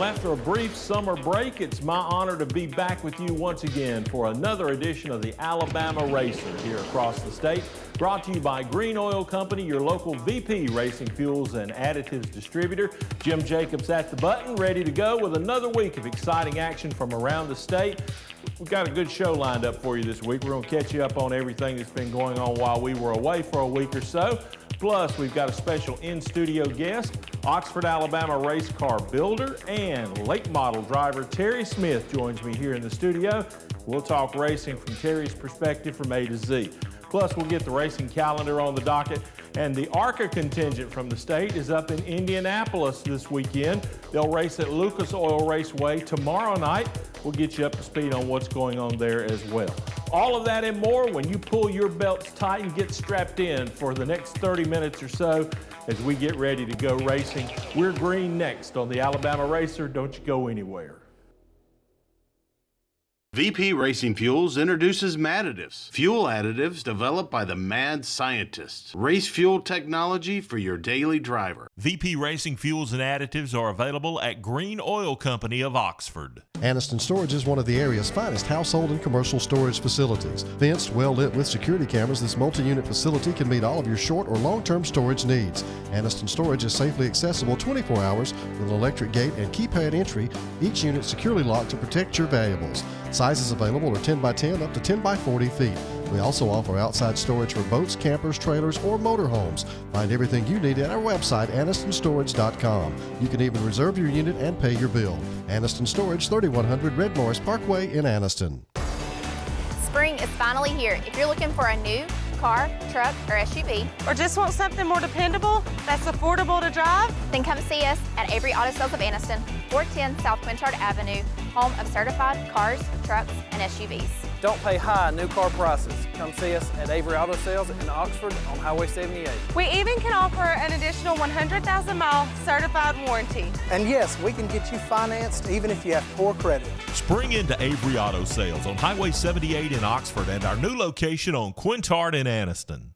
Well, after a brief summer break, it's my honor to be back with you once again for another edition of the Alabama Racer here across the state. Brought to you by Green Oil Company, your local VP Racing Fuels and Additives distributor. Jim Jacobs at the button, ready to go with another week of exciting action from around the state. We've got a good show lined up for you this week. We're going to catch you up on everything that's been going on while we were away for a week or so. Plus, we've got a special in-studio guest, Oxford, Alabama race car builder and late model driver Terry Smith joins me here in the studio. We'll talk racing from Terry's perspective from A to Z. Plus, we'll get the racing calendar on the docket. And the ARCA contingent from the state is up in Indianapolis this weekend. They'll race at Lucas Oil Raceway tomorrow night. We'll get you up to speed on what's going on there as well. All of that and more when you pull your belts tight and get strapped in for the next 30 minutes or so as we get ready to go racing. We're green next on the Alabama Racer. Don't you go anywhere. VP Racing Fuels introduces Madditives, fuel additives developed by the mad scientists. Race fuel technology for your daily driver. VP Racing Fuels and Additives are available at Green Oil Company of Oxford. Anniston Storage is one of the area's finest household and commercial storage facilities. Fenced, well lit with security cameras, this multi-unit facility can meet all of your short or long-term storage needs. Anniston Storage is safely accessible 24 hours with an electric gate and keypad entry, each unit securely locked to protect your valuables. Sizes available are 10 by 10 up to 10 by 40 feet. We also offer outside storage for boats, campers, trailers, or motorhomes. Find everything you need at our website, AnnistonStorage.com. You can even reserve your unit and pay your bill. Anniston Storage, 3100 Red Morris Parkway in Anniston. Spring is finally here. If you're looking for a new car, truck, or SUV, or just want something more dependable that's affordable to drive, then come see us at Avery Auto Sales of Anniston, 410 South Quintard Avenue, home of certified cars, trucks, and SUVs. Don't pay high new car prices. Come see us at Avery Auto Sales in Oxford on Highway 78. we even can offer an additional 100,000-mile certified warranty. And yes, we can get you financed even if you have poor credit. Spring into Avery Auto Sales on Highway 78 in Oxford and our new location on Quintard in Anniston.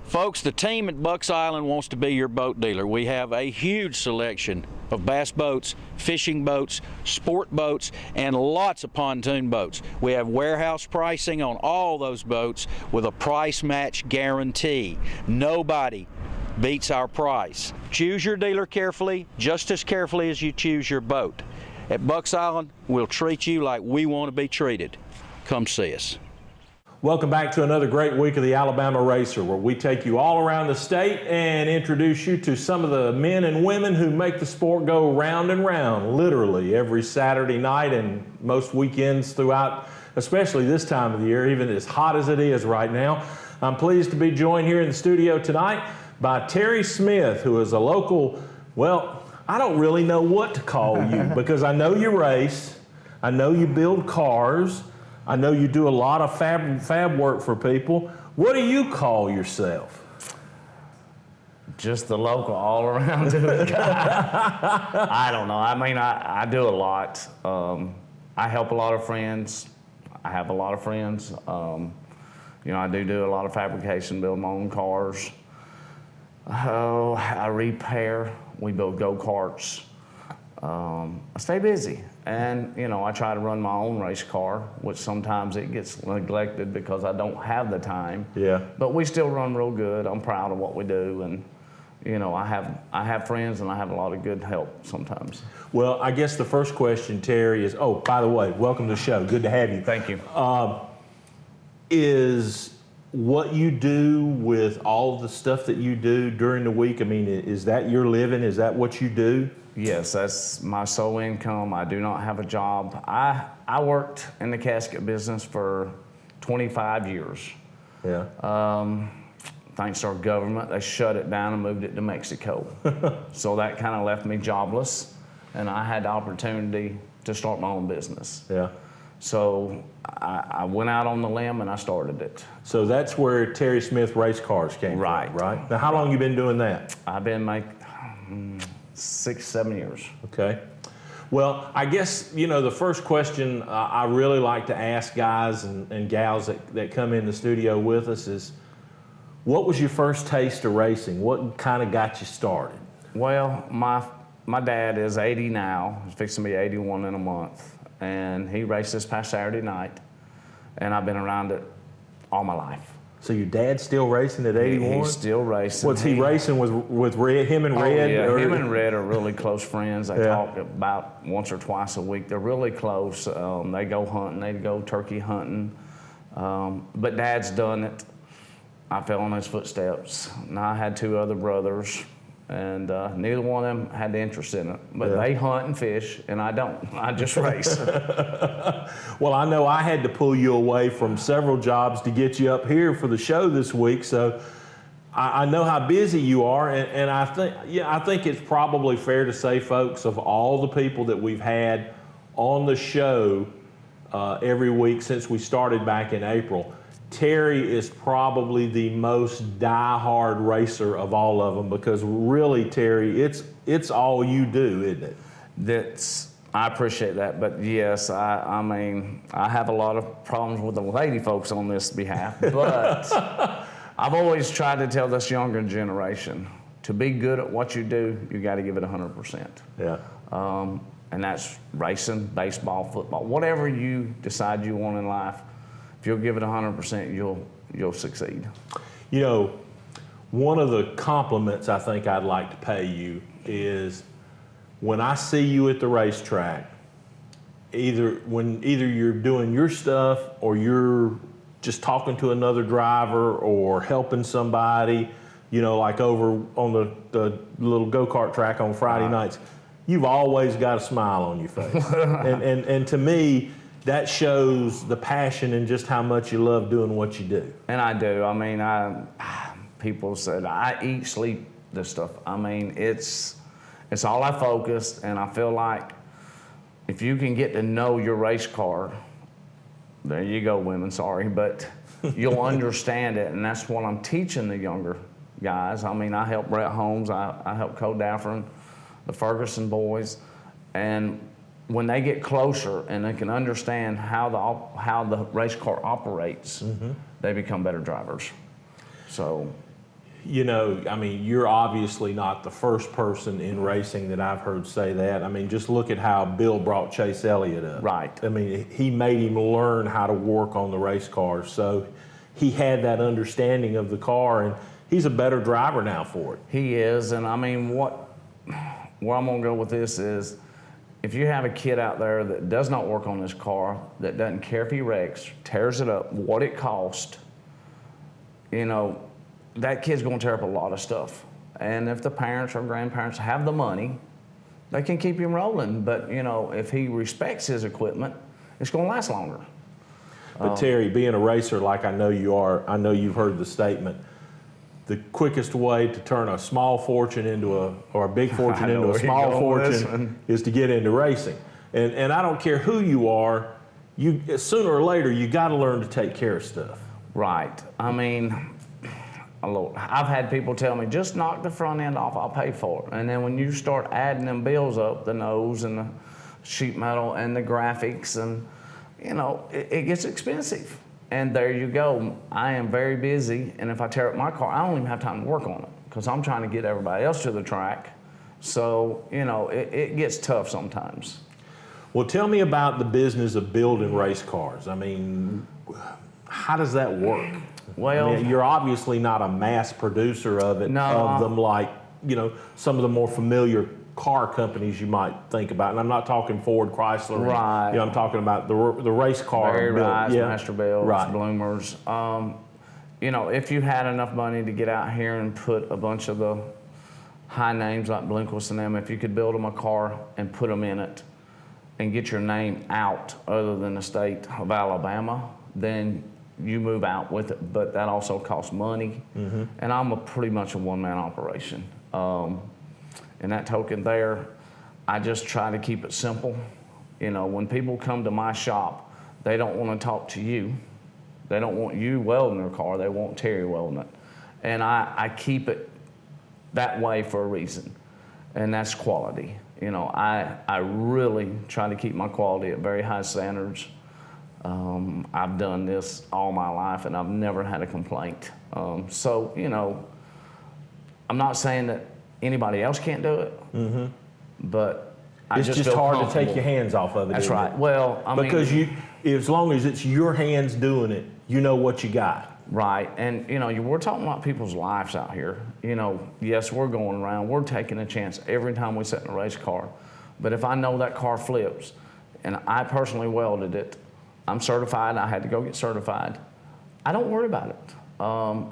Folks, the team at Bucks Island wants to be your boat dealer. We have a huge selection of bass boats, fishing boats, sport boats, and lots of pontoon boats. We have warehouse pricing on all those boats with a price match guarantee. Nobody beats our price. Choose your dealer carefully, just as carefully as you choose your boat. At Bucks Island, we'll treat you like we want to be treated. Come see us. Welcome back to another great week of the Alabama Racer, where we take you all around the state and introduce you to some of the men and women who make the sport go round and round, literally every Saturday night and most weekends throughout, especially this time of the year, even as hot as it is right now. I'm pleased to be joined here in the studio tonight by Terry Smith, who is a local, well, I don't really know what to call you because I know you race, I know you build cars, I know you do a lot of fab work for people. What do you call yourself? Just the local all-around guy. I don't know. I mean, I do a lot. I help a lot of friends. I have a lot of friends. You know, I do a lot of fabrication, build my own cars. Oh, I repair. We build go-karts. I stay busy. And, you know, I try to run my own race car, which sometimes it gets neglected because I don't have the time. Yeah. But we still run real good. I'm proud of what we do. And, you know, I have friends and I have a lot of good help sometimes. Well, I guess the first question, Terry, is, oh, by the way, welcome to the show. Good to have you. Thank you. Is what you do with all of the stuff that you do during the week, I mean, is that your living? Is that what you do? Yes, that's my sole income. I do not have a job. I worked in the casket business for 25 years. Yeah. Thanks to our government, they shut it down and moved it to Mexico. So that kind of left me jobless, and I had the opportunity to start my own business. Yeah. So I went out on the limb and I started it. So that's where Terry Smith Race Cars came from, right? Now, how long you been doing that? I've been making 6, 7 years. Okay. Well, I guess, you know, the first question I really like to ask guys and gals that come in the studio with us is, what was your first taste of racing? What kind of got you started? Well, my my dad is 80 now. He's fixing to be 81 in a month. And he raced this past Saturday night. And I've been around it all my life. So your dad's still racing at 81? He's still racing. What's he racing with Red, him and Red? Yeah, or? him and Red are really close friends. They talk about once or twice a week. They're really close. They go hunting. They go turkey hunting. But Dad's done it. I fell in his footsteps. Now I had 2 other brothers, and neither one of them had the interest in it. But they hunt and fish, and I don't. I just race. Well, I know I had to pull you away from several jobs to get you up here for the show this week, so I know how busy you are, and I think it's probably fair to say, folks, of all the people that we've had on the show every week since we started back in April, Terry is probably the most die-hard racer of all of them, because really, Terry, it's all you do, isn't it? I appreciate that, but yes, I mean, I have a lot of problems with the lady folks on this behalf, but I've always tried to tell this younger generation, to be good at what you do, you got to give it 100%. Yeah. And that's racing, baseball, football, whatever you decide you want in life. If you'll give it 100%, you'll succeed. You know, one of the compliments I think I'd like to pay you is when I see you at the racetrack, either you're doing your stuff or you're just talking to another driver or helping somebody, you know, like over on the little go-kart track on Friday nights, you've always got a smile on your face. and to me, that shows the passion and just how much you love doing what you do. And I do. I mean, people said I eat, sleep this stuff. I mean, it's all I focus, and I feel like if you can get to know your race car, there you go, women, sorry, but you'll understand it, and that's what I'm teaching the younger guys. I mean, I help Brett Holmes, I help Cole Daffern, the Ferguson boys, and when they get closer and they can understand how the race car operates, they become better drivers. So, you know, I mean, you're obviously not the first person in racing that I've heard say that. I mean, just look at how Bill brought Chase Elliott up. Right. I mean, he made him learn how to work on the race cars. So he had that understanding of the car, and he's a better driver now for it. He is, and I mean, where I'm gonna go with this is, if you have a kid out there that does not work on this car, that doesn't care if he wrecks, tears it up, what it cost, you know, that kid's gonna tear up a lot of stuff. And if the parents or grandparents have the money, they can keep him rolling. But, you know, if he respects his equipment, it's gonna last longer. But Terry, being a racer like I know you are, I know you've heard the statement, the quickest way to turn a small fortune into a big fortune into a small fortune is to get into racing. And I don't care who you are, sooner or later, you got to learn to take care of stuff. Right. I mean, I've had people tell me, just knock the front end off, I'll pay for it. And then when you start adding them bills up, the nose and the sheet metal and the graphics, and, you know, it gets expensive. And there you go. I am very busy, and if I tear up my car, I don't even have time to work on it because I'm trying to get everybody else to the track. So, you know, it gets tough sometimes. Well, tell me about the business of building race cars. I mean, how does that work? Well, I mean, you're obviously not a mass producer of it, of them like, you know, some of the more familiar car companies you might think about, and I'm not talking Ford, Chrysler. Right. You know, I'm talking about the race car. Barry Rice, yeah. Masterbuilt, right. Bloomers. You know, if you had enough money to get out here and put a bunch of the high names like Blinkowitz and them, if you could build them a car and put them in it and get your name out other than the state of Alabama, then you move out with it. But that also costs money, and I'm pretty much a one-man operation. In that token there, I just try to keep it simple. You know, when people come to my shop, they don't want to talk to you. They don't want you welding their car, they want Terry welding it. And I keep it that way for a reason, and that's quality. You know, I really try to keep my quality at very high standards. I've done this all my life, and I've never had a complaint. So, you know, I'm not saying that anybody else can't do it, but It's just feel hard to comfortable. take your hands off of it. That's isn't right. it? Well, I because mean, as long as it's your hands doing it, you know what you got. right, and we're talking about people's lives out here. Yes, we're going around, we're taking a chance every time we sit in a race car. But if I know that car flips, and I personally welded it, I'm certified, I had to go get certified, I don't worry about it.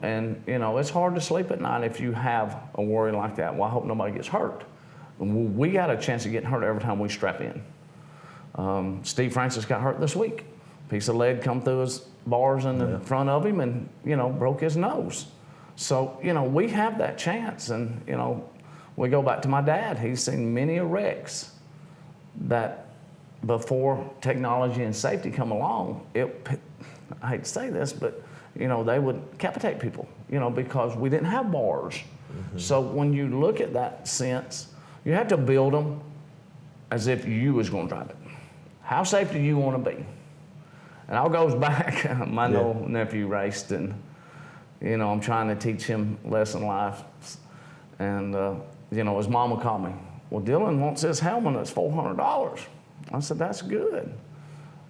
And it's hard to sleep at night if you have a worry like that. Well, I hope nobody gets hurt. We got a chance of getting hurt every time we strap in. Steve Francis got hurt this week. Piece of lead come through his bars in the front of him and, broke his nose. So, we have that chance. And, we go back to my dad. He's seen many wrecks that before technology and safety come along, I hate to say this, but, they would capitate people, because we didn't have bars. Mm-hmm. So when you look at that sense, you have to build them as if you was going to drive it. How safe do you want to be? And all goes back, my little nephew raced, and, I'm trying to teach him lesson life. And, his mama called me, well, Dylan wants this helmet, it's $400. I said, that's good.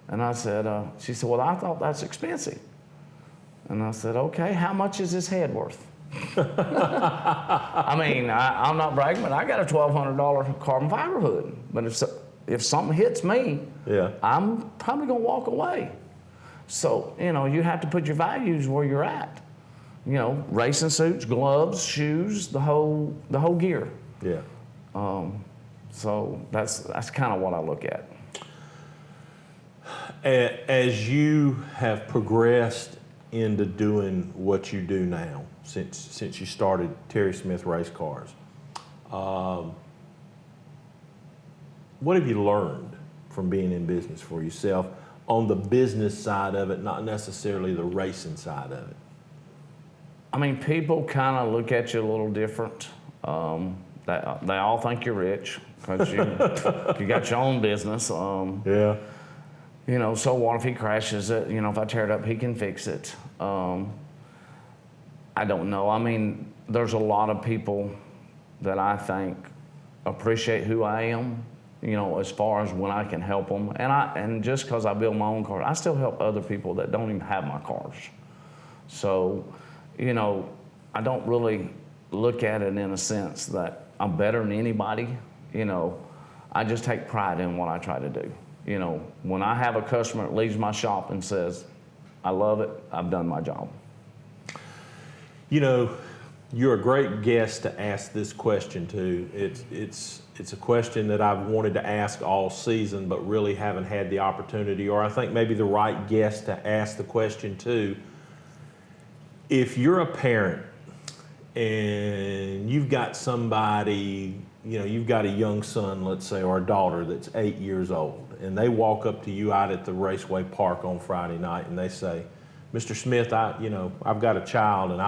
And I said, she said, well, I thought that's expensive. And I said, okay, how much is his head worth? I mean, I'm not bragging, but I got a $1,200 carbon fiber hood. But if something hits me, I'm probably gonna walk away. So, you have to put your values where you're at. Racing suits, gloves, shoes, the whole gear. Yeah. So that's kind of what I look at. As you have progressed into doing what you do now, since you started Terry Smith Race Cars, what have you learned from being in business for yourself on the business side of it, not necessarily the racing side of it? I mean, people kind of look at you a little different. They all think you're rich because you got your own business. Yeah. So what if he crashes it? If I tear it up, he can fix it. I don't know. I mean, there's a lot of people that I think appreciate who I am, as far as when I can help them. And just because I build my own car, I still help other people that don't even have my cars. So, I don't really look at it in a sense that I'm better than anybody. I just take pride in what I try to do. When I have a customer that leaves my shop and says, I love it, I've done my job. You're a great guest to ask this question to. It's a question that I've wanted to ask all season, but really haven't had the opportunity, or I think maybe the right guest to ask the question to. If you're a parent and you've got somebody, you've got a young son, let's say, or a daughter that's 8 years old, and they walk up to you out at the Raceway Park on Friday night and they say, Mr. Smith, I've got a child and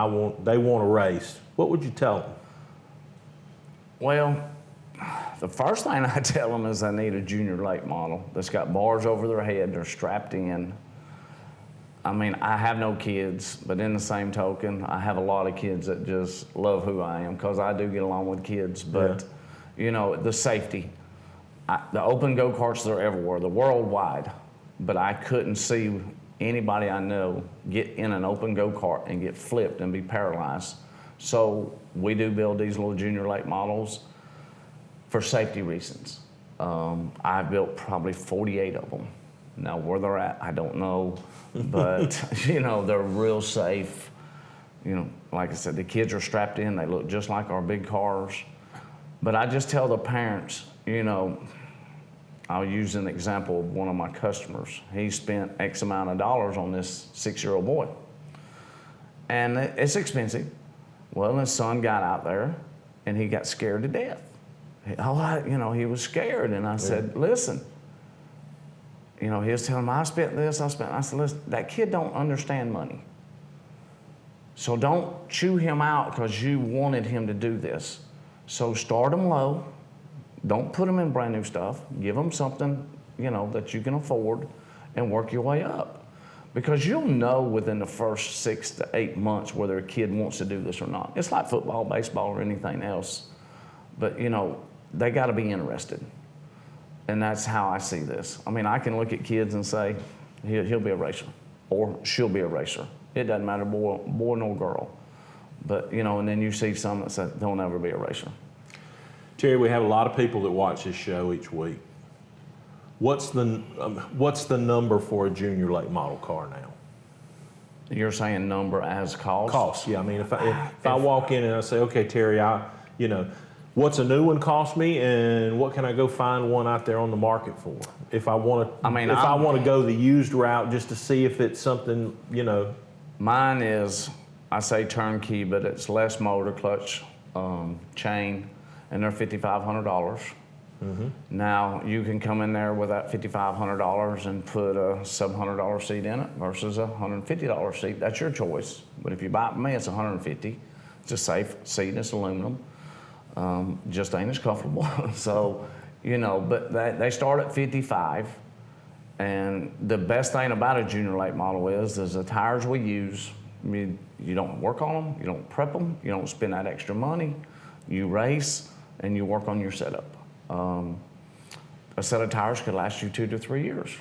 they want to race. What would you tell them? Well, the first thing I tell them is I need a junior late model that's got bars over their head, they're strapped in. I mean, I have no kids, but in the same token, I have a lot of kids that just love who I am because I do get along with kids. But, the safety, the open go-karts, they're everywhere, they're worldwide. But I couldn't see anybody I know get in an open go-kart and get flipped and be paralyzed. So we do build these little junior late models for safety reasons. I've built probably 48 of them. Now where they're at, I don't know, but they're real safe. Like I said, the kids are strapped in, they look just like our big cars. But I just tell the parents, I'll use an example of one of my customers. He spent X amount of dollars on this 6-year-old boy. And it's expensive. Well, his son got out there and he got scared to death. He was scared. And I said, listen, he was telling me, I spent this, I said, listen, that kid don't understand money. So don't chew him out because you wanted him to do this. So start him low. Don't put him in brand new stuff. Give him something, that you can afford and work your way up. Because you'll know within the first 6 to 8 months whether a kid wants to do this or not. It's like football, baseball, or anything else. But, they got to be interested. And that's how I see this. I mean, I can look at kids and say, he'll be a racer, or she'll be a racer. It doesn't matter, boy nor girl. But, you know, and then you see some that say they'll never be a racer. Terry, we have a lot of people that watch this show each week. What's the number for a junior late model car now? You're saying number as cost? Cost, yeah. I mean, if I walk in and I say, okay, Terry, what's a new one cost me, and what can I go find one out there on the market for? If I want to, I want to go the used route just to see if it's something, you know. Mine is, I say turnkey, but it's less motor, clutch, chain, and they're $5,500. Mm-hmm. Now, you can come in there with that $5,500 and put a $700 seat in it versus a $150 seat. That's your choice. But if you buy it from me, it's $150. It's a safe seat, it's aluminum. Just ain't as comfortable. So, you know, but they start at 55. And the best thing about a junior late model is the tires we use, you don't work on them, you don't prep them, you don't spend that extra money. You race and you work on your setup. A set of tires could last you 2 to 3 years,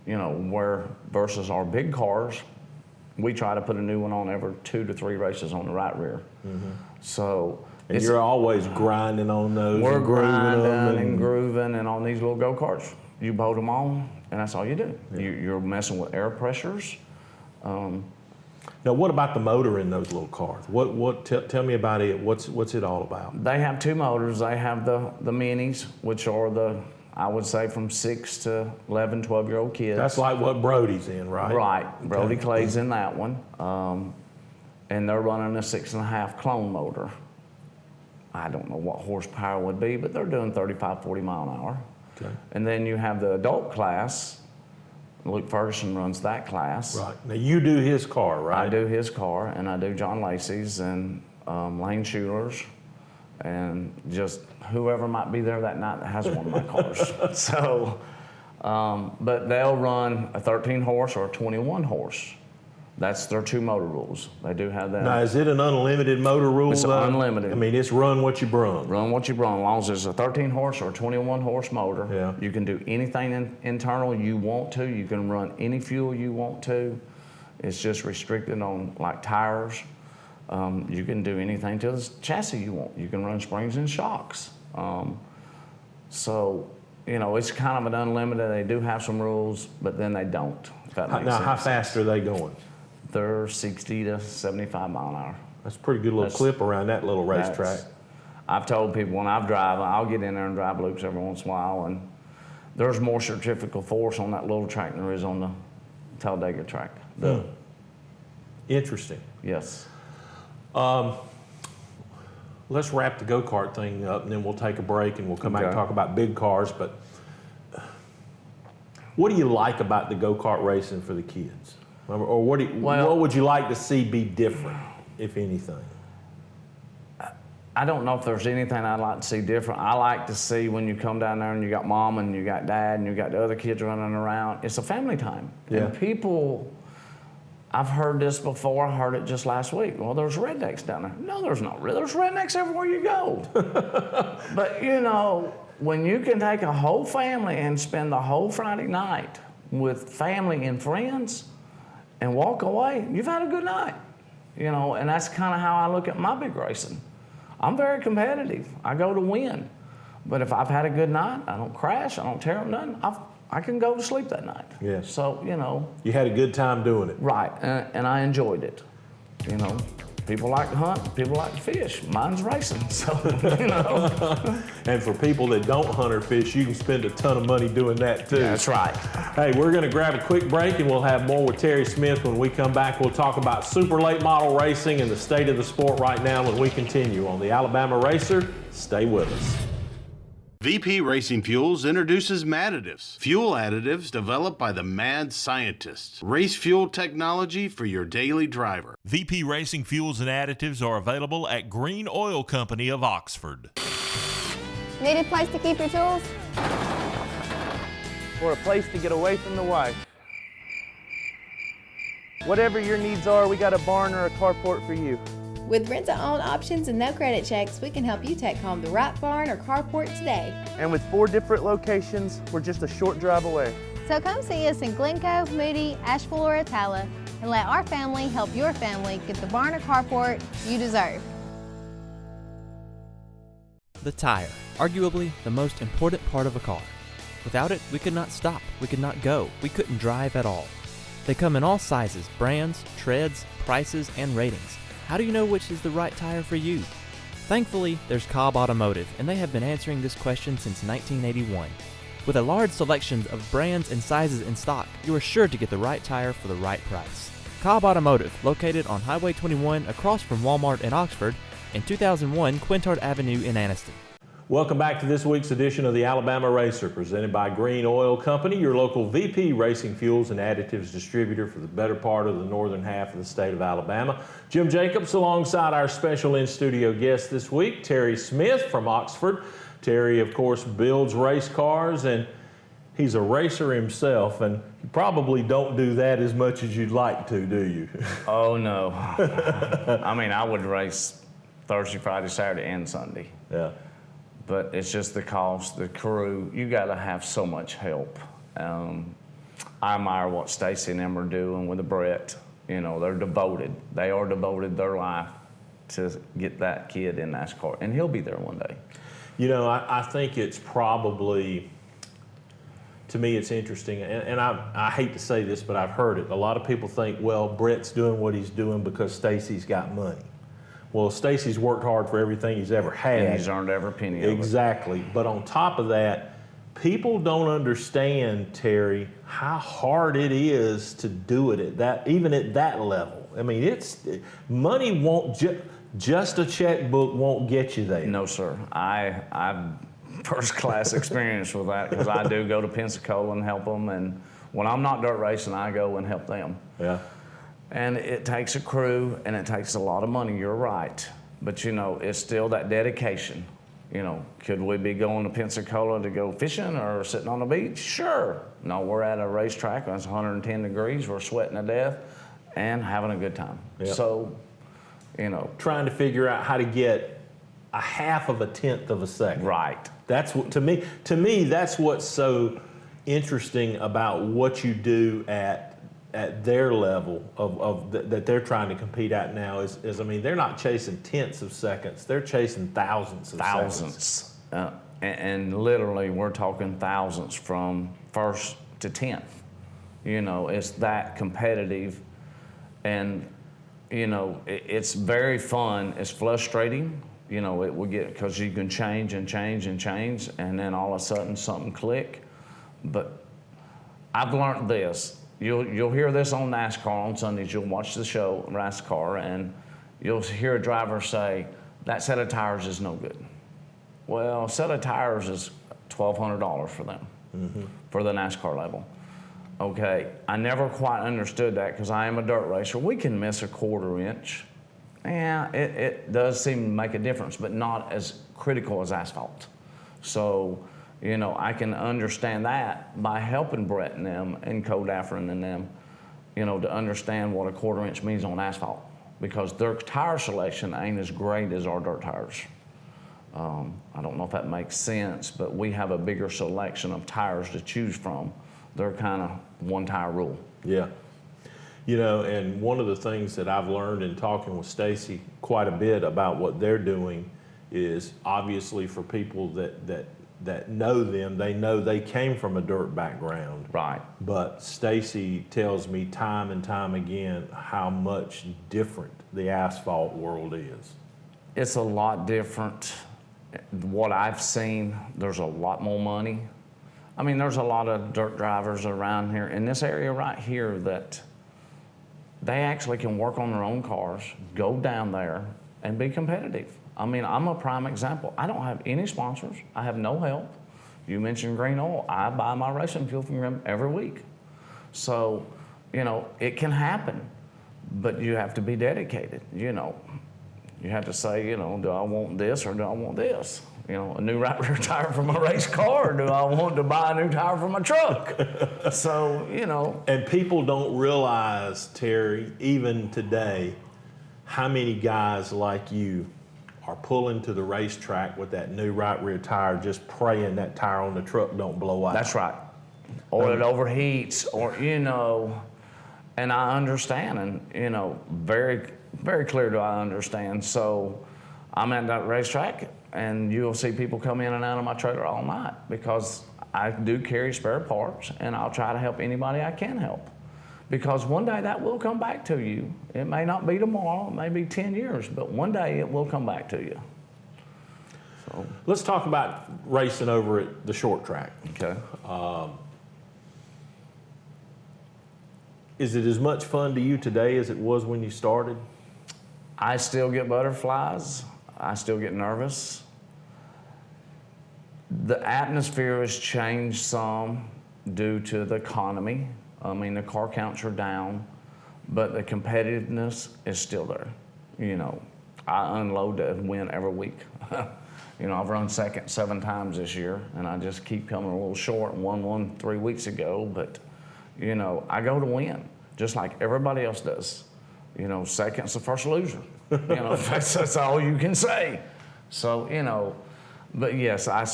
you know, where versus our big cars, we try to put a new one on every 2 to 3 races on the right rear. Mm-hmm. So, and you're always grinding on those. We're grinding and grooving, and on these little go-karts, you bolt them on, and that's all you do. Yeah. You're messing with air pressures. Now, what about the motor in those little cars? Tell me about it. What's it all about? They have 2 motors. They have the minis, which are I would say from 6 to 11, 12-year-old kids. That's like what Brody's in, right? Right. Brody Clay's in that one. And they're running a 6.5 clone motor. I don't know what horsepower would be, but they're doing 35, 40 mile an hour. Okay. And then you have the adult class. Luke Ferguson runs that class. Right. Now you do his car, right? I do his car, and I do John Lacey's and Lane Schuler's, and just whoever might be there that night that has one of my cars. So, but they'll run a 13 horse or a 21 horse. That's their 2 motor rules. They do have that. Now, is it an unlimited motor rule? It's unlimited. I mean, it's run what you brung. Run what you brung. As long as it's a 13 horse or a 21 horse motor, yeah. You can do anything internal you want to. You can run any fuel you want to. It's just restricted on like tires. You can do anything to the chassis you want. You can run springs and shocks. So, you know, it's kind of an unlimited. They do have some rules, but then they don't. If that makes sense. How fast are they going? They're 60 to 75 mile an hour. That's a pretty good little clip around that little racetrack. I've told people when I've driven, I'll get in there and drive loops every once in a while, and there's more centrifugal force on that little track than there is on the Talladega track. Interesting. Yes. Let's wrap the go-kart thing up, and then we'll take a break, and we'll come back and talk about big cars. But what do you like about the go-kart racing for the kids? Or what would you like to see be different, if anything? I don't know if there's anything I'd like to see different. I like to see when you come down there and you got mom and you got dad and you got the other kids running around. It's a family time. Yeah. And people, I've heard this before. I heard it just last week. Well, there's rednecks down there. No, there's not. There's rednecks everywhere you go. But, you know, when you can take a whole family and spend the whole Friday night with family and friends and walk away, you've had a good night. You know, and that's kind of how I look at my big racing. I'm very competitive. I go to win. But if I've had a good night, I don't crash, I don't tear up nothing, I can go to sleep that night. Yes. So, you know. You had a good time doing it. Right, and I enjoyed it. You know, people like to hunt, people like to fish. Mine's racing, so, you know. And for people that don't hunt or fish, you can spend a ton of money doing that too. That's right. Hey, we're gonna grab a quick break and we'll have more with Terry Smith. When we come back, we'll talk about super late model racing and the state of the sport right now when we continue on the Alabama Racer. Stay with us. VP Racing Fuels introduces Madditives, fuel additives developed by the mad scientists. Race fuel technology for your daily driver. VP Racing Fuels and Additives are available at Green Oil Company of Oxford. Need a place to keep your tools? Or a place to get away from the wife. Whatever your needs are, we got a barn or a carport for you. With rent-to-own options and no credit checks, we can help you take home the right barn or carport today. And with 4 different locations, we're just a short drive away. So come see us in Glen Cove, Moody, Asheville, or Attala, and let our family help your family get the barn or carport you deserve. The tire, arguably the most important part of a car. Without it, we could not stop, we could not go, we couldn't drive at all. They come in all sizes, brands, treads, prices, and ratings. How do you know which is the right tire for you? Thankfully, there's Cobb Automotive, and they have been answering this question since 1981. With a large selection of brands and sizes in stock, you are sure to get the right tire for the right price. Cobb Automotive, located on Highway 21 across from Walmart in Oxford, and 2001 Quintard Avenue in Anniston. Welcome back to this week's edition of the Alabama Racer, presented by Green Oil Company, your local VP Racing Fuels and Additives distributor for the better part of the northern half of the state of Alabama. Jim Jacobs alongside our special in-studio guest this week, Terry Smith from Oxford. Terry, of course, builds race cars, and he's a racer himself, and you probably don't do that as much as you'd like to, do you? Oh, no. I mean, I would race Thursday, Friday, Saturday, and Sunday. Yeah. But it's just the cost, the crew. You got to have so much help. I admire what Stacy and them are doing with the Brett. You know, they're devoted. They are devoted their life to get that kid in NASCAR, and he'll be there one day. You know, I think it's probably, to me, it's interesting, and I hate to say this, but I've heard it. A lot of people think, well, Brett's doing what he's doing because Stacy's got money. Well, Stacy's worked hard for everything he's ever had. And he's earned every penny of it. Exactly. But on top of that, people don't understand, Terry, how hard it is to do it at that, even at that level. I mean, money won't just a checkbook won't get you there. No, sir. I've first-class experience with that because I do go to Pensacola and help them, and when I'm not dirt racing, I go and help them. Yeah. And it takes a crew, and it takes a lot of money, you're right. But, you know, it's still that dedication. You know, could we be going to Pensacola to go fishing or sitting on the beach? Sure. No, we're at a racetrack, and it's 110 degrees, we're sweating to death, and having a good time. Yep. So, you know. Trying to figure out how to get a half of a tenth of a second. Right. That's what, to me, that's what's so interesting about what you do at their level that they're trying to compete at now is I mean, they're not chasing tenths of seconds, they're chasing thousands of seconds. And literally we're talking thousands from first to 10th. You know, it's that competitive, and you know, it's very fun. It's frustrating, you know, it will get, because you can change and change and change, and then all of a sudden something click. But I've learned this. You'll hear this on NASCAR on Sundays. You'll watch the show, NASCAR, and you'll hear a driver say, that set of tires is no good. Well, a set of tires is $1,200 for them, for the NASCAR level. Okay, I never quite understood that because I am a dirt racer. We can miss a quarter inch. Yeah, it does seem to make a difference, but not as critical as asphalt. So, you know, I can understand that by helping Brett and them and Cole Daffrin and them, you know, to understand what a quarter inch means on asphalt, because their tire selection ain't as great as our dirt tires. I don't know if that makes sense, but we have a bigger selection of tires to choose from. They're kind of one tire rule. Yeah. You know, and one of the things that I've learned in talking with Stacy quite a bit about what they're doing is, obviously, for people that know them, they know they came from a dirt background. Right. But Stacy tells me time and time again how much different the asphalt world is. It's a lot different. What I've seen, there's a lot more money. I mean, there's a lot of dirt drivers around here in this area right here that they actually can work on their own cars, go down there, and be competitive. I mean, I'm a prime example. I don't have any sponsors. I have no help. You mentioned Green Oil. I buy my racing fuel from them every week. So, you know, it can happen, but you have to be dedicated. You know, you have to say, you know, do I want this or do I want this? You know, a new right rear tire for my race car, or do I want to buy a new tire for my truck? So, you know. And people don't realize, Terry, even today, how many guys like you are pulling to the racetrack with that new right rear tire, just praying that tire on the truck don't blow out? That's right. Or it overheats, or, you know, and I understand, and, you know, very, very clear do I understand. So I'm at that racetrack, and you'll see people come in and out of my trailer all night because I do carry spare parts, and I'll try to help anybody I can help. Because one day that will come back to you. It may not be tomorrow, it may be 10 years, but one day it will come back to you. So let's talk about racing over at the short track. Okay. Is it as much fun to you today as it was when you started? I still get butterflies. I still get nervous. The atmosphere has changed some due to the economy. I mean, the car counts are down, but the competitiveness is still there. You know, I unload to win every week. You know, I've run second 7 times this year, and I just keep coming a little short. Won one 3 weeks ago, but, you know, I go to win, just like everybody else does. You know, second's the first loser. You know, that's all you can say. So, you know, but yes, I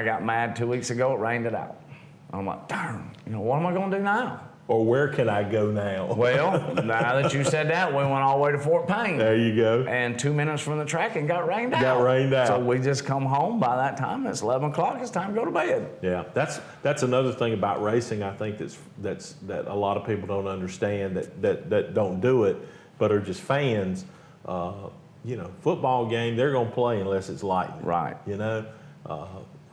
got mad 2 weeks ago, it rained it out. I'm like, darn, you know, what am I going to do now? Or where can I go now? Well, now that you said that, we went all the way to Fort Payne. There you go. And 2 minutes from the track and got rained out. Got rained out. So we just come home. By that time, it's 11 o'clock. It's time to go to bed. Yeah, that's another thing about racing. I think that a lot of people don't understand that don't do it, but are just fans. You know, football game, they're going to play unless it's lightning. Right. You know,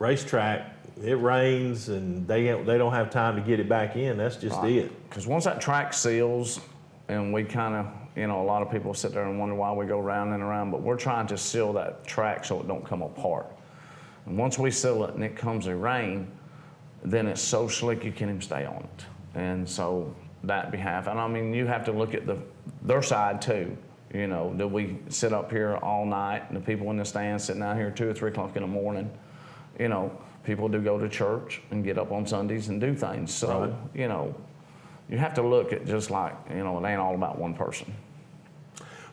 racetrack, it rains and they don't have time to get it back in. That's just it. Because once that track seals, and we kind of, you know, a lot of people sit there and wonder why we go round and around, but we're trying to seal that track so it don't come apart. And once we seal it and it comes to rain, then it's so slick you can't even stay on it. And so that behalf, and I mean, you have to look at their side too. You know, do we sit up here all night, and the people in the stands sitting out here 2 or 3 o'clock in the morning? You know, people do go to church and get up on Sundays and do things. So, right. You know, you have to look at just like, you know, it ain't all about one person.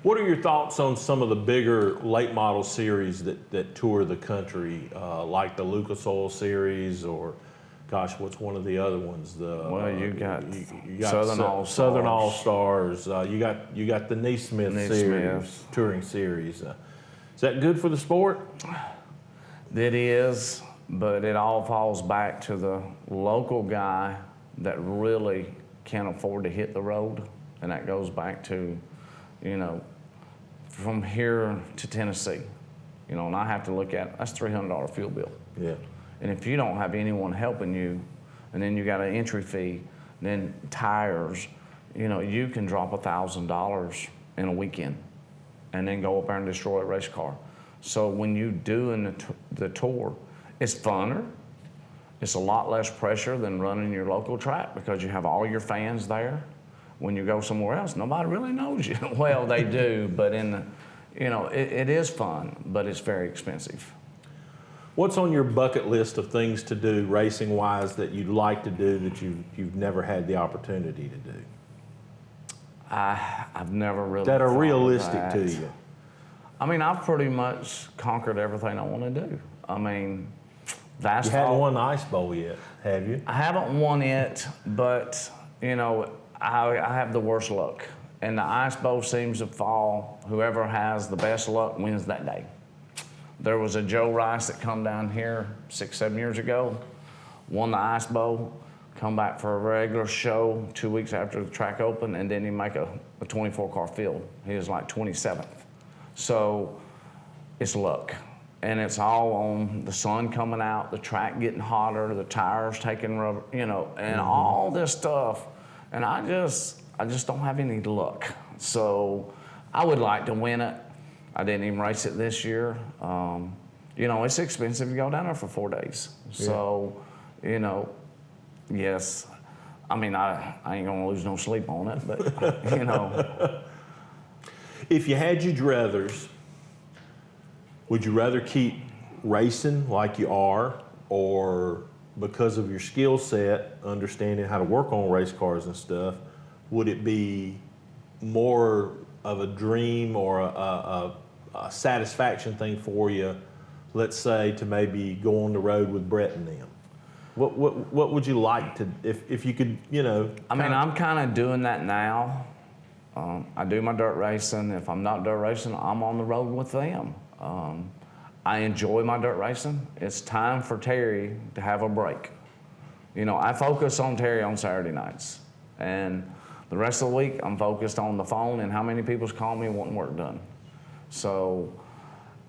What are your thoughts on some of the bigger late model series that tour the country, like the Lucas Oil Series, or, gosh, what's one of the other ones? Well, you got Southern All Stars. You got the Neesmith Series, touring series. Is that good for the sport? It is, but it all falls back to the local guy that really can't afford to hit the road, and that goes back to, you know, from here to Tennessee, you know, and I have to look at, that's $300 fuel bill. Yeah. And if you don't have anyone helping you, and then you got an entry fee, then tires, you know, you can drop $1,000 in a weekend and then go up there and destroy a race car. So when you do the tour, it's funner. It's a lot less pressure than running your local track because you have all your fans there. When you go somewhere else, nobody really knows you. Well, they do, but you know, it is fun, but it's very expensive. What's on your bucket list of things to do racing-wise that you'd like to do that you've never had the opportunity to do? I've never really that are thought realistic of that. to you. I mean, I've pretty much conquered everything I want to do. I mean, that's you haven't won the Ice Bowl yet, have you? I haven't won it, but you know, I have the worst luck, and the Ice Bowl seems to fall. Whoever has the best luck wins that day. There was a Joe Rice that come down here 6, 7 years ago, won the Ice Bowl, come back for a regular show 2 weeks after the track opened, and didn't even make a 24-car field. He was like 27th. So it's luck. And it's all on the sun coming out, the track getting hotter, the tires taking rubber, you know, and all this stuff. And I just don't have any luck. So I would like to win it. I didn't even race it this year. You know, it's expensive to go down there for 4 days. Yeah. So, you know, yes. I mean, I ain't gonna lose no sleep on it, but, you know. If you had your druthers, would you rather keep racing like you are, or because of your skill set, understanding how to work on race cars and stuff, would it be more of a dream or a satisfaction thing for you, let's say, to maybe go on the road with Brett and them? What would you like to, if you could, you know? I mean, I'm kind of doing that now. I do my dirt racing. If I'm not dirt racing, I'm on the road with them. I enjoy my dirt racing. It's time for Terry to have a break. You know, I focus on Terry on Saturday nights. And the rest of the week, I'm focused on the phone and how many people's call me wanting work done. So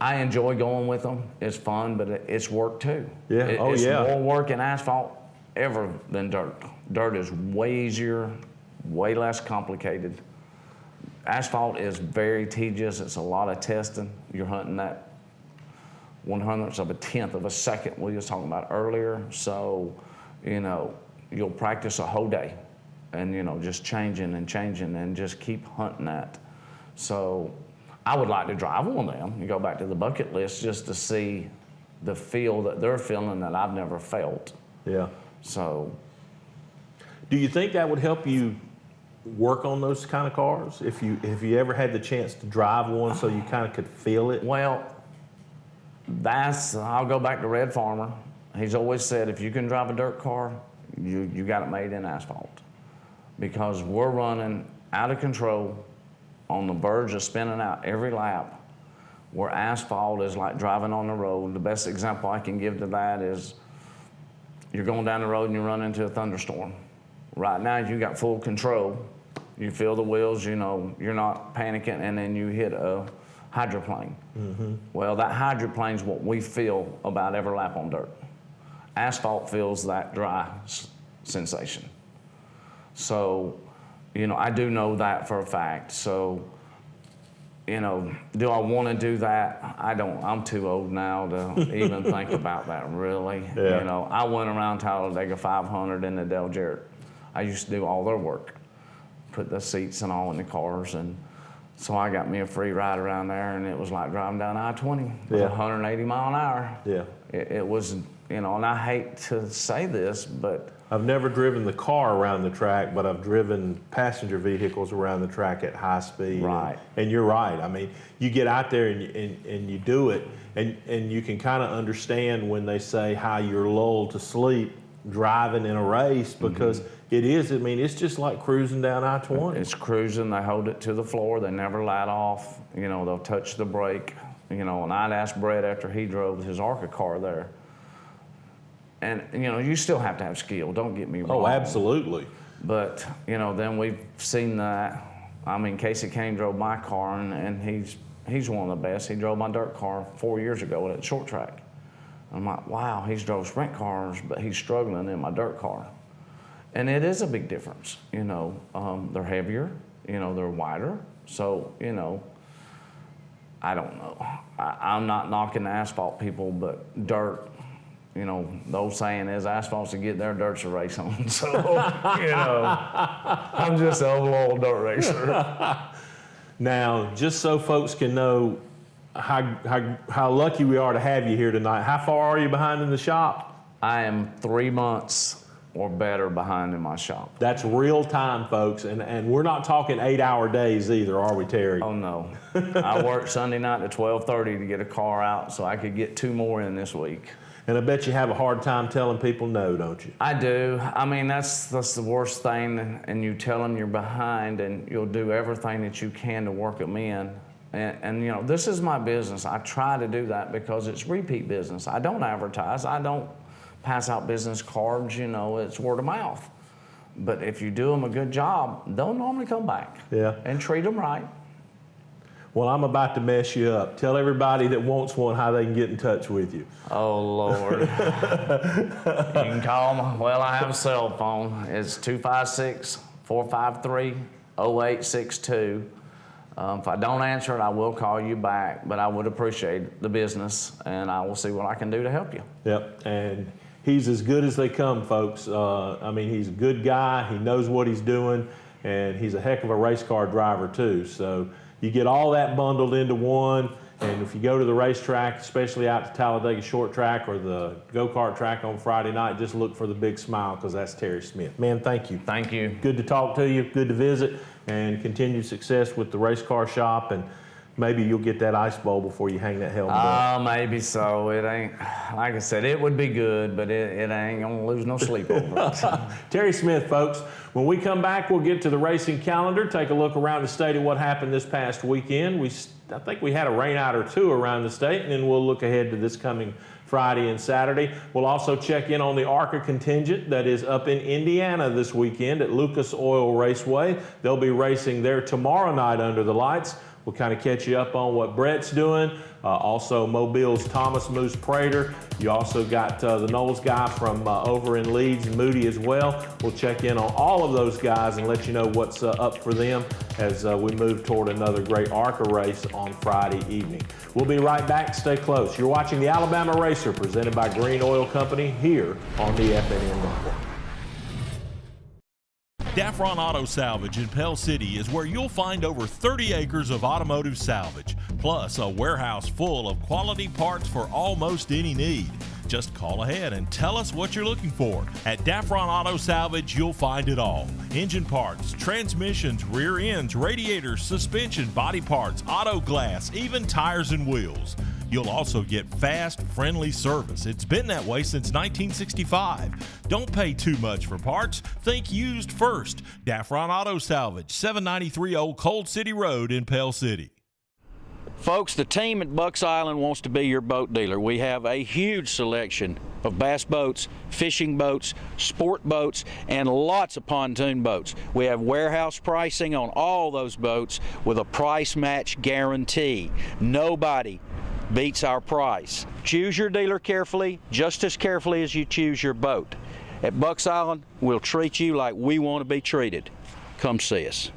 I enjoy going with them. It's fun, but it's work too. Yeah. It's yeah. more work in asphalt ever than dirt. Dirt is way easier, way less complicated. Asphalt is very tedious. It's a lot of testing. You're hunting that 1/100th of a tenth of a second we was talking about earlier. So, you know, you'll practice a whole day and, you know, just changing and just keep hunting that. So I would like to drive one of them. You go back to the bucket list just to see the feel that they're feeling that I've never felt. Yeah. So. Do you think that would help you work on those kind of cars? If you ever had the chance to drive one so you kind of could feel it? Well, I'll go back to Red Farmer. He's always said, if you can drive a dirt car, you got it made in asphalt. Because we're running out of control on the verge of spinning out every lap, where asphalt is like driving on the road. The best example I can give to that is you're going down the road and you run into a thunderstorm. Right now, you got full control. You feel the wheels, you know, you're not panicking, and then you hit a hydroplane. Mm-hmm. Well, that hydroplane's what we feel about every lap on dirt. Asphalt feels that dry sensation. So, you know, I do know that for a fact. So, you know, do I want to do that? I don't. I'm too old now to even think about that, really. Yeah. You know, I went around Talladega 500 in the Del Jarrett. I used to do all their work, put the seats and all in the cars, and so I got me a free ride around there, and it was like driving down I-20. It was 180 mile an hour. Yeah. It was, you know, and I hate to say this, but I've never driven the car around the track, but I've driven passenger vehicles around the track at high speed. Right. And you're right. I mean, you get out there and you do it, and you can kind of understand when they say how you're lulled to sleep driving in a race, because it is, I mean, it's just like cruising down I-20. It's cruising. They hold it to the floor. They never let off. You know, they'll touch the brake. You know, and I'd ask Brett after he drove his ARCA car there. And, you know, you still have to have skill. Don't get me wrong. Oh, absolutely. But, you know, then we've seen that. I mean, Casey Kane drove my car, and he's one of the best. He drove my dirt car 4 years ago at short track. I'm like, wow, he's drove sprint cars, but he's struggling in my dirt car. And it is a big difference. You know, they're heavier, you know, they're wider. So, you know, I don't know. I'm not knocking the asphalt people, but dirt, you know, the old saying is asphalt's to get there, dirt's a race on. So, you know, I'm just an old dirt racer. Now, just so folks can know how lucky we are to have you here tonight, how far are you behind in the shop? I am 3 months or better behind in my shop. That's real time, folks, and we're not talking 8-hour days either, are we, Terry? Oh, no. I worked Sunday night to 12:30 to get a car out so I could get 2 more in this week. And I bet you have a hard time telling people no, don't you? I do. I mean, that's the worst thing, and you tell them you're behind, and you'll do everything that you can to work them in. And you know, this is my business. I try to do that because it's repeat business. I don't advertise. I don't pass out business cards. You know, it's word of mouth. But if you do them a good job, they'll normally come back. Yeah. And treat them right. Well, I'm about to mess you up. Tell everybody that wants one how they can get in touch with you. Oh, Lord. You can call me. Well, I have a cell phone. It's 256-453-0862. If I don't answer it, I will call you back, but I would appreciate the business, and I will see what I can do to help you. Yep, and he's as good as they come, folks. I mean, he's a good guy. He knows what he's doing, and he's a heck of a race car driver, too. So you get all that bundled into one, And if you go to the racetrack, especially out to Talladega Short Track or the go-kart track on Friday night, just look for the big smile because that's Terry Smith. Man, thank you. Thank you. Good to talk to you, good to visit, and continued success with the race car shop. And maybe you'll get that ice bowl before you hang that helmet up. Maybe so. It ain't, like I said, it would be good, but it ain't gonna lose no sleep over it. Terry Smith, folks. When we come back, we'll get to the racing calendar, take a look around the state at what happened this past weekend. I think we had a rainout or two around the state, and then we'll look ahead to this coming Friday and Saturday. We'll also check in on the ARCA contingent that is up in Indiana this weekend at Lucas Oil Raceway. They'll be racing there tomorrow night under the lights. We'll kind of catch you up on what Brett's doing. Also, Mobile's Thomas Moose Prater. You also got the Knowles guy from over in Leeds, and Moody as well. We'll check in on all of those guys and let you know what's up for them as we move toward another great ARCA race on Friday evening. We'll be right back. Stay close. You're watching the Alabama Racer presented by Green Oil Company here on the FNN Network. Daffron Auto Salvage in Pell City is where you'll find over 30 acres of automotive salvage, plus a warehouse full of quality parts for almost any need. Just call ahead and tell us what you're looking for. At Daffron Auto Salvage, you'll find it all. Engine parts, transmissions, rear ends, radiators, suspension, body parts, auto glass, even tires and wheels. You'll also get fast, friendly service. It's been that way since 1965. Don't pay too much for parts. Think used first. Daffron Auto Salvage, 793 Old Cold City Road in Pell City. Folks, the team at Bucks Island wants to be your boat dealer. We have a huge selection of bass boats, fishing boats, sport boats, and lots of pontoon boats. We have warehouse pricing on all those boats with a price match guarantee. Nobody beats our price. Choose your dealer carefully, just as carefully as you choose your boat. At Bucks Island, we'll treat you like we want to be treated. Come see us.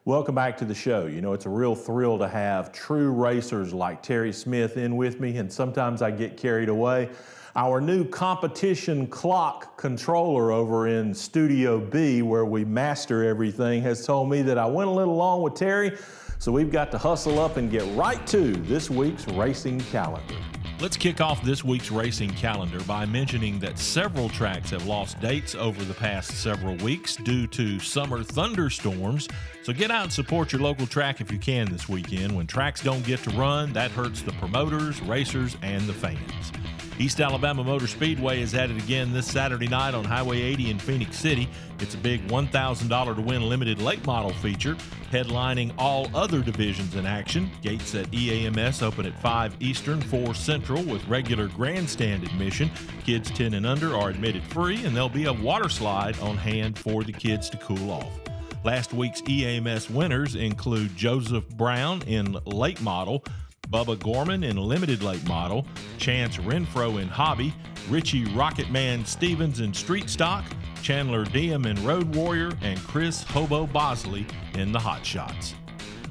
Welcome back to the show. You know, it's a real thrill to have true racers like Terry Smith in with me, and sometimes I get carried away. Our new competition clock controller over in Studio B, where we master everything, has told me that I went a little long with Terry, so we've got to hustle up and get right to this week's racing calendar. Let's kick off this week's racing calendar by mentioning that several tracks have lost dates over the past several weeks due to summer thunderstorms. So get out and support your local track if you can this weekend. When tracks don't get to run, that hurts the promoters, racers, and the fans. East Alabama Motor Speedway is at it again this Saturday night on Highway 80 in Phoenix City. It's a big $1,000 to win limited late model feature, headlining all other divisions in action. Gates at EAMS open at 5 Eastern, 4 Central with regular grandstand admission. Kids 10 and under are admitted free, and there'll be a water slide on hand for the kids to cool off. Last week's EAMS winners include Joseph Brown in late model, Bubba Gorman in limited late model, Chance Renfro in hobby, Richie Rocketman Stevens in street stock, Chandler Diem in road warrior, and Chris Hobo Bosley in the hot shots.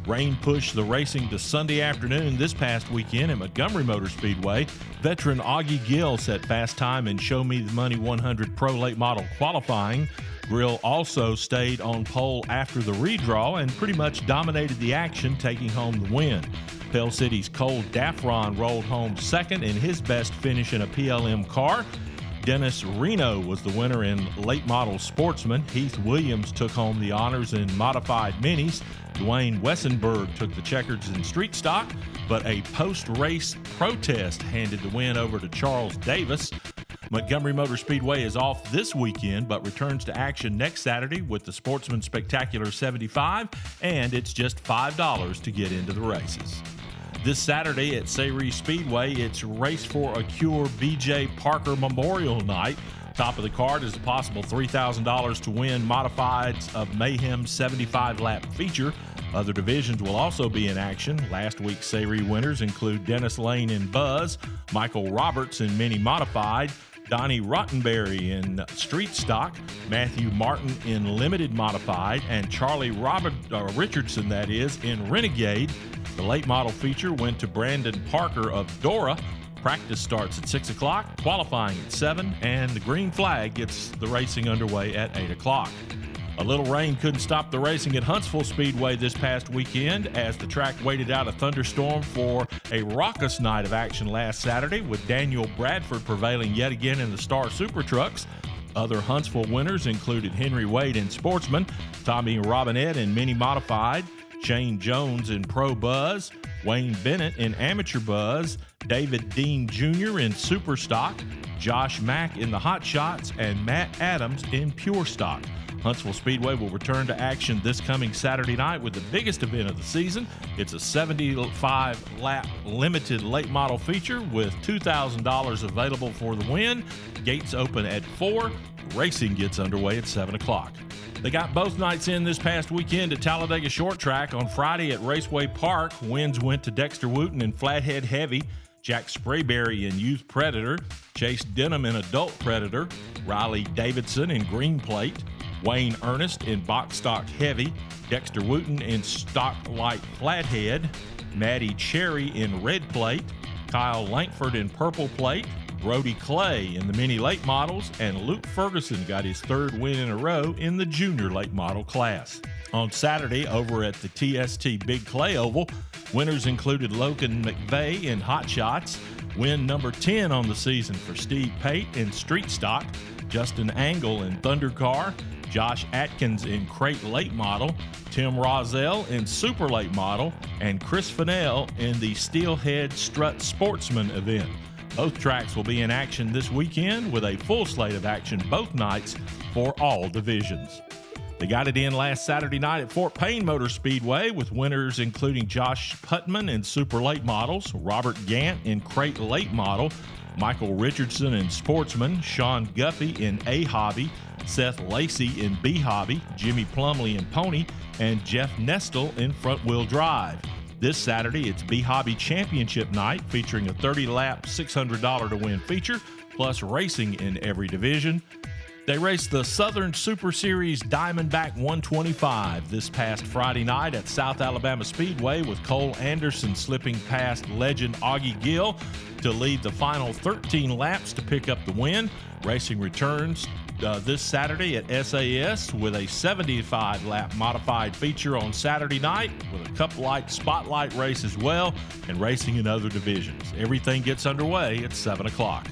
Rain pushed the racing to Sunday afternoon this past weekend at Montgomery Motor Speedway. Veteran Augie Gill set fast time in Show Me the Money 100 Pro Late Model qualifying. Grill also stayed on pole after the redraw and pretty much dominated the action, taking home the win. Pell City's Cole Daffron rolled home second in his best finish in a PLM car. Dennis Reno was the winner in late model sportsman. Heath Williams took home the honors in modified minis. Dwayne Wessenberg took the checkers in street stock, but a post-race protest handed the win over to Charles Davis. Montgomery Motor Speedway is off this weekend, but returns to action next Saturday with the Sportsman Spectacular 75, and it's just $5 to get into the races. This Saturday at Sayre Speedway, it's Race for a Cure B.J. Parker Memorial Night. Top of the card is a possible $3,000 to win modifieds of Mayhem 75-lap feature. Other divisions will also be in action. Last week's Sayre winners include Dennis Lane in Buzz, Michael Roberts in Mini Modified, Donnie Rottenberry in Street Stock, Matthew Martin in Limited Modified, and Charlie Richardson, that is, in Renegade. The late model feature went to Brandon Parker of Dora. Practice starts at 6 o'clock, qualifying at 7, and the green flag gets the racing underway at 8 o'clock. A little rain couldn't stop the racing at Huntsville Speedway this past weekend as the track waited out a thunderstorm for a raucous night of action last Saturday, with Daniel Bradford prevailing yet again in the Star Super Trucks. Other Huntsville winners included Henry Wade in Sportsman, Tommy Robinette in Mini Modified, Shane Jones in Pro Buzz, Wayne Bennett in Amateur Buzz, David Dean Jr. in Super Stock, Josh Mack in the Hot Shots, and Matt Adams in Pure Stock. Huntsville Speedway will return to action this coming Saturday night with the biggest event of the season. It's a 75-lap limited late model feature with $2,000 available for the win. Gates open at 4. Racing gets underway at 7 o'clock. They got both nights in this past weekend at Talladega Short Track. On Friday at Raceway Park, wins went to Dexter Wooten in Flathead Heavy, Jack Sprayberry in Youth Predator, Chase Denham in Adult Predator, Riley Davidson in Green Plate, Wayne Ernest in Box Stock Heavy, Dexter Wooten in Stock Light Flathead, Maddie Cherry in Red Plate, Kyle Lankford in Purple Plate, Brody Clay in the Mini Late Models, and Luke Ferguson got his third win in a row in the Junior Late Model class. On Saturday, over at the TST Big Clay Oval, winners included Logan McVeigh in Hot Shots, win number 10 on the season for Steve Pate in Street Stock, Justin Angle in Thunder Car, Josh Atkins in Crate Late Model, Tim Rozelle in Super Late Model, and Chris Fennell in the Steelhead Strut Sportsman event. Both tracks will be in action this weekend with a full slate of action both nights for all divisions. They got it in last Saturday night at Fort Payne Motor Speedway with winners including Josh Putman in Super Late Models, Robert Gant in Crate Late Model, Michael Richardson in Sportsman, Sean Guffey in A Hobby, Seth Lacey in B Hobby, Jimmy Plumley in Pony, and Jeff Nestle in Front Wheel Drive. This Saturday, it's B Hobby Championship night featuring a 30-lap $600 to win feature, plus racing in every division. They raced the Southern Super Series Diamondback 125 this past Friday night at South Alabama Speedway, with Cole Anderson slipping past legend Augie Gill to lead the final 13 laps to pick up the win. Racing returns this Saturday at SAS with a 75-lap modified feature on Saturday night with a Cup Light Spotlight race as well, and racing in other divisions. Everything gets underway at 7 o'clock.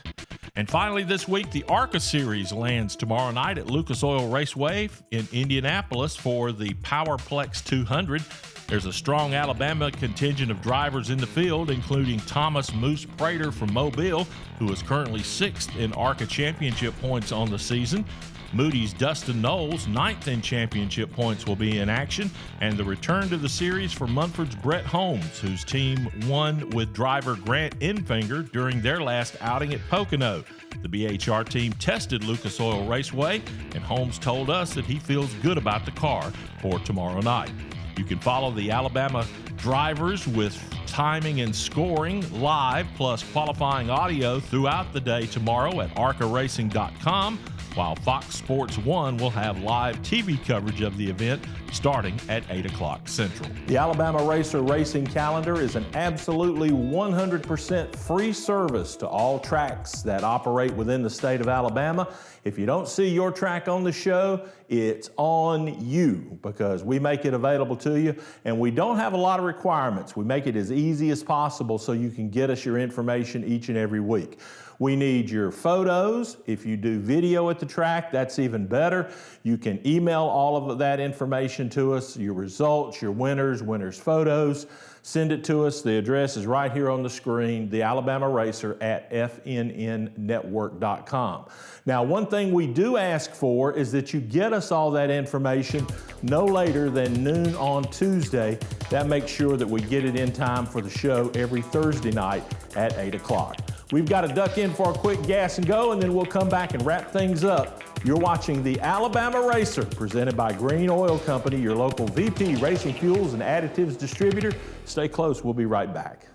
And finally this week, the ARCA Series lands tomorrow night at Lucas Oil Raceway in Indianapolis for the Powerplex 200. There's a strong Alabama contingent of drivers in the field, including Thomas Moose Prater from Mobile, who is currently 6th in ARCA championship points on the season. Moody's Dustin Knowles, 9th in championship points, will be in action, and the return to the series for Munford's Brett Holmes, whose team won with driver Grant Enfinger during their last outing at Pocono. The BHR team tested Lucas Oil Raceway, and Holmes told us that he feels good about the car for tomorrow night. You can follow the Alabama drivers with timing and scoring live, plus qualifying audio throughout the day tomorrow at arcaracing.com, while Fox Sports 1 will have live TV coverage of the event starting at 8 o'clock Central. The Alabama Racer Racing Calendar is an absolutely 100% free service to all tracks that operate within the state of Alabama. If you don't see your track on the show, it's on you, because we make it available to you, and we don't have a lot of requirements. We make it as easy as possible so you can get us your information each and every week. We need your photos. If you do video at the track, that's even better. You can email all of that information to us, your results, your winners photos. Send it to us. The address is right here on the screen, the Alabama Racer at fnnnetwork.com. Now, one thing we do ask for is that you get us all that information no later than noon on Tuesday. That makes sure that we get it in time for the show every Thursday night at 8 o'clock. We've got to duck in for a quick gas and go, and then we'll come back and wrap things up. You're watching the Alabama Racer, presented by Green Oil Company, your local VP Racing Fuels and Additives distributor. Stay close, we'll be right back.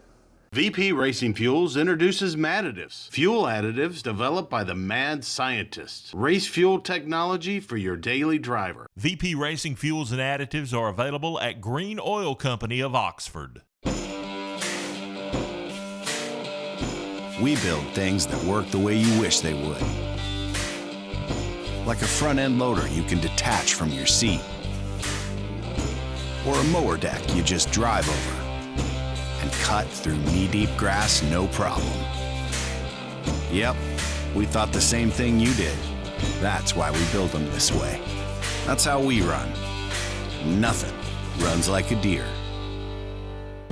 VP Racing Fuels introduces Madditives, fuel additives developed by the mad scientists. Race fuel technology for your daily driver. VP Racing Fuels and Additives are available at Green Oil Company of Oxford. We build things that work the way you wish they would. like a front-end loader you can detach from your seat, or a mower deck you just drive over and cut through knee-deep grass no problem. Yep, we thought the same thing you did. That's why we build them this way. That's how we run. Nothing runs like a deer.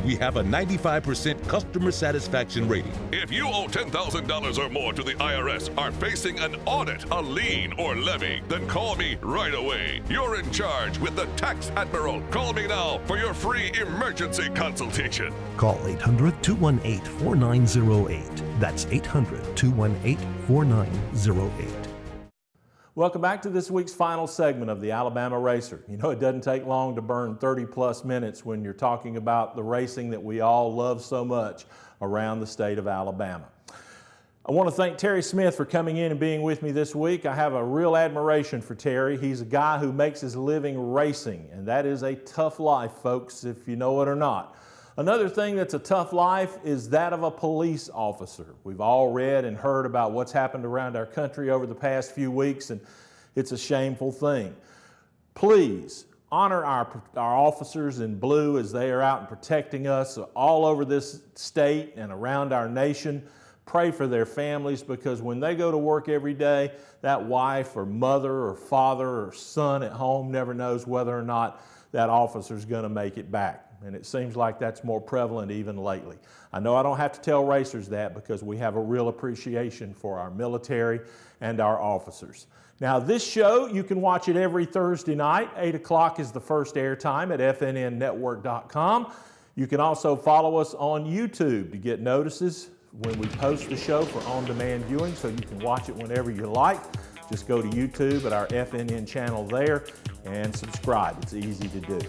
We have a 95% customer satisfaction rating. If you owe $10,000 or more to the IRS, are facing an audit, a lien, or levy, then call me right away. You're in charge with the Tax Admiral. Call me now for your free emergency consultation. Call 800-218-4908. That's 800-218-4908. Welcome back to this week's final segment of the Alabama Racer. You know, it doesn't take long to burn 30-plus minutes when you're talking about the racing that we all love so much around the state of Alabama. I want to thank Terry Smith for coming in and being with me this week. I have a real admiration for Terry. He's a guy who makes his living racing, and that is a tough life, folks, if you know it or not. Another thing that's a tough life is that of a police officer. We've all read and heard about what's happened around our country over the past few weeks, and it's a shameful thing. Please honor our officers in blue as they are out and protecting us all over this state and around our nation. Pray for their families, because when they go to work every day, that wife or mother or father or son at home never knows whether or not that officer's going to make it back. And it seems like that's more prevalent even lately. I know I don't have to tell racers that, because we have a real appreciation for our military and our officers. Now, this show, you can watch it every Thursday night. 8 o'clock is the first airtime at fnnnetwork.com. You can also follow us on YouTube to get notices when we post the show for on-demand viewing, so you can watch it whenever you like. Just go to YouTube at our FNN channel there and subscribe. It's easy to do.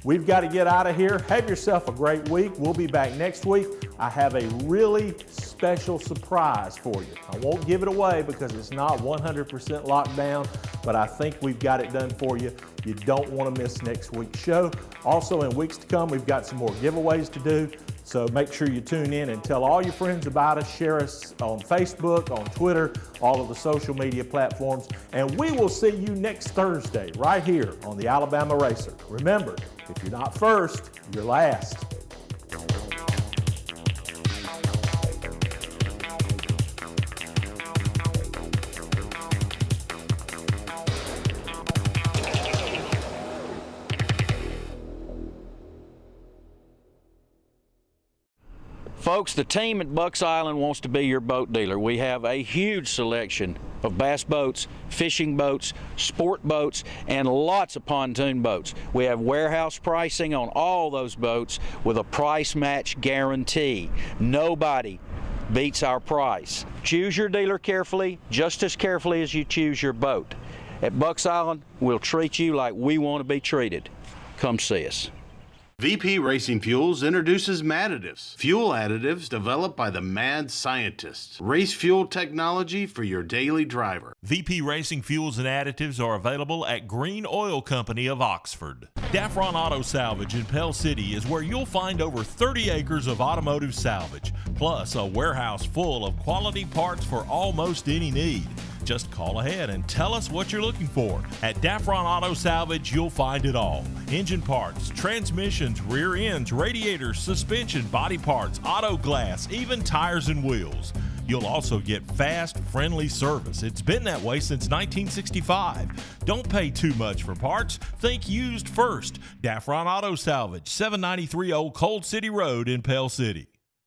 We've got to get out of here. Have yourself a great week. We'll be back next week. I have a really special surprise for you. I won't give it away because it's not 100% locked down, but I think we've got it done for you. You don't want to miss next week's show. Also, in weeks to come, we've got some more giveaways to do. So make sure you tune in and tell all your friends about us. Share us on Facebook, on Twitter, all of the social media platforms. And we will see you next Thursday right here on the Alabama Racer. Remember, if you're not first, you're last. Folks, the team at Bucks Island wants to be your boat dealer. We have a huge selection of bass boats, fishing boats, sport boats, and lots of pontoon boats. We have warehouse pricing on all those boats with a price match guarantee. Nobody beats our price. Choose your dealer carefully, just as carefully as you choose your boat. At Bucks Island, we'll treat you like we want to be treated. Come see us. VP Racing Fuels introduces MAD additives, fuel additives developed by the mad scientists. Race fuel technology for your daily driver. VP Racing Fuels and Additives are available at Green Oil Company of Oxford. Daffron Auto Salvage in Pell City is where you'll find over 30 acres of automotive salvage, plus a warehouse full of quality parts for almost any need. Just call ahead and tell us what you're looking for. At Daffron Auto Salvage, you'll find it all. Engine parts, transmissions, rear ends, radiators, suspension, body parts, auto glass, even tires and wheels. You'll also get fast, friendly service. It's been that way since 1965. Don't pay too much for parts. Think used first. Daffron Auto Salvage, 793 Old Cold City Road in Pell City.